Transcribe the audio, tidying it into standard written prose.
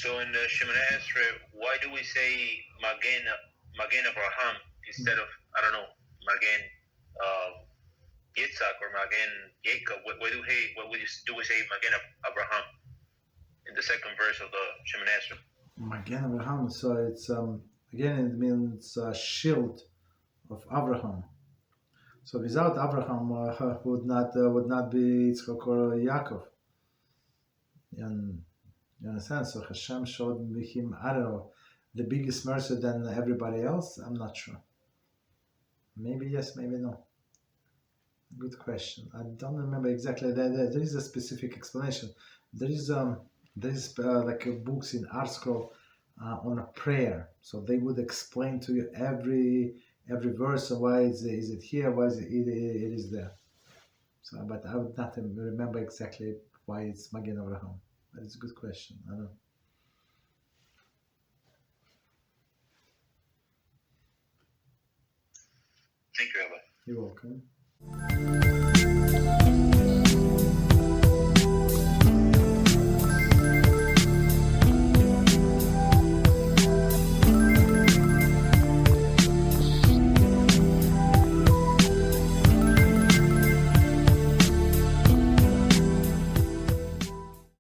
So in the Shemona Esrei, why do we say Magen Avraham instead of, I don't know, Magen Yitzhak or Magen Jacob? Why do we say Magen Avraham in the second verse of the Shemona Esrei? Magen Avraham. So it's again it means shield of Avraham. So without Avraham would not be Yitzchak or Yaakov. You understand? So Hashem showed him, I don't know, the biggest mercy than everybody else. I'm not sure. Maybe yes, maybe no. Good question. I don't remember exactly. There is a specific explanation. There is like books in Art Scroll on a prayer. So they would explain to you every verse. So why is it here? Why is it is there? So, but I would not remember exactly why it's Magen Avraham. That's a good question. I don't know. Thank you, Rabbi. You're welcome.